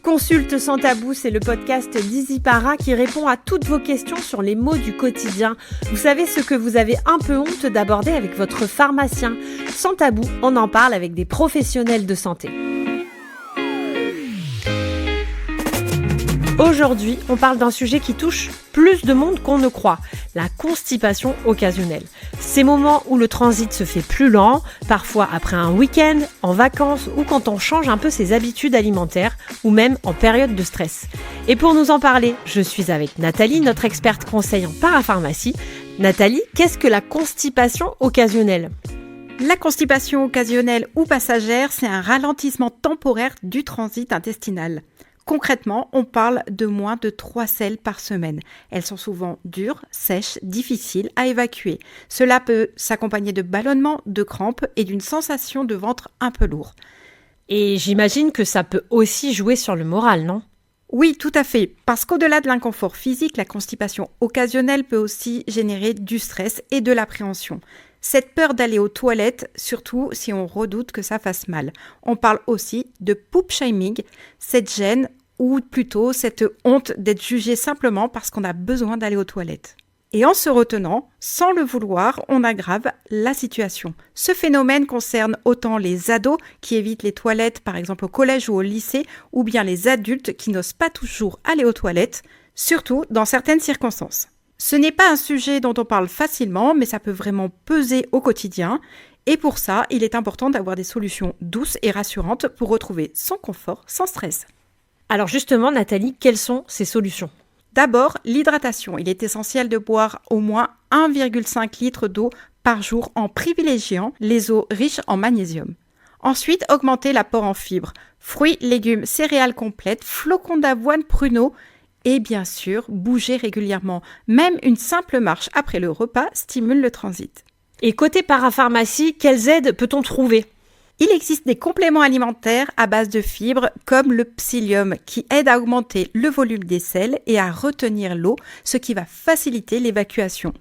Consulte sans tabou, c'est le podcast d'EasyPara qui répond à toutes vos questions sur les maux du quotidien. Vous savez ce que vous avez un peu honte d'aborder avec votre pharmacien. Sans tabou, on en parle avec des professionnels de santé. Aujourd'hui, on parle d'un sujet qui touche plus de monde qu'on ne croit, la constipation occasionnelle. Ces moments où le transit se fait plus lent, parfois après un week-end, en vacances ou quand on change un peu ses habitudes alimentaires ou même en période de stress. Et pour nous en parler, je suis avec Nathalie, notre experte conseil en parapharmacie. Nathalie, qu'est-ce que la constipation occasionnelle ? La constipation occasionnelle ou passagère, c'est un ralentissement temporaire du transit intestinal. Concrètement, on parle de moins de 3 selles par semaine. Elles sont souvent dures, sèches, difficiles à évacuer. Cela peut s'accompagner de ballonnements, de crampes et d'une sensation de ventre un peu lourd. Et j'imagine que ça peut aussi jouer sur le moral, non ? Oui, tout à fait. Parce qu'au-delà de l'inconfort physique, la constipation occasionnelle peut aussi générer du stress et de l'appréhension. Cette peur d'aller aux toilettes, surtout si on redoute que ça fasse mal. On parle aussi de poop shaming, cette gêne ou plutôt cette honte d'être jugé simplement parce qu'on a besoin d'aller aux toilettes. Et en se retenant, sans le vouloir, on aggrave la situation. Ce phénomène concerne autant les ados qui évitent les toilettes, par exemple au collège ou au lycée, ou bien les adultes qui n'osent pas toujours aller aux toilettes, surtout dans certaines circonstances. Ce n'est pas un sujet dont on parle facilement, mais ça peut vraiment peser au quotidien. Et pour ça, il est important d'avoir des solutions douces et rassurantes pour retrouver son confort sans stress. Alors justement, Nathalie, quelles sont ces solutions ? D'abord, l'hydratation. Il est essentiel de boire au moins 1,5 litre d'eau par jour en privilégiant les eaux riches en magnésium. Ensuite, augmenter l'apport en fibres. Fruits, légumes, céréales complètes, flocons d'avoine, pruneaux. Et bien sûr, bouger régulièrement. Même une simple marche après le repas stimule le transit. Et côté parapharmacie, quelles aides peut-on trouver ? Il existe des compléments alimentaires à base de fibres comme le psyllium qui aide à augmenter le volume des selles et à retenir l'eau, ce qui va faciliter l'évacuation.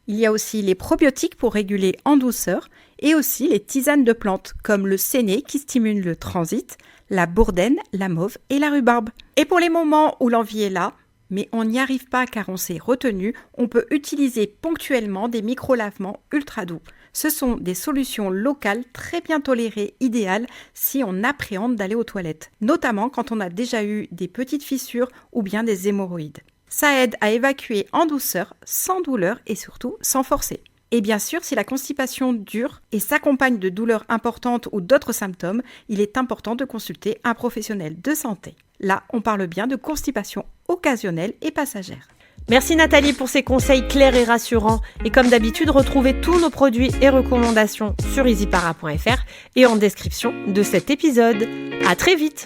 Il y a aussi les probiotiques pour réguler en douceur et aussi les tisanes de plantes comme le séné qui stimule le transit, la bourdaine, la mauve et la rhubarbe. Et pour les moments où l'envie est là, mais on n'y arrive pas car on s'est retenu, on peut utiliser ponctuellement des micro-lavements ultra doux. Ce sont des solutions locales très bien tolérées, idéales si on appréhende d'aller aux toilettes, notamment quand on a déjà eu des petites fissures ou bien des hémorroïdes. Ça aide à évacuer en douceur, sans douleur et surtout sans forcer. Et bien sûr, si la constipation dure et s'accompagne de douleurs importantes ou d'autres symptômes, il est important de consulter un professionnel de santé. Là, on parle bien de constipation occasionnelle et passagère. Merci Nathalie pour ces conseils clairs et rassurants. Et comme d'habitude, retrouvez tous nos produits et recommandations sur easypara.fr et en description de cet épisode. À très vite!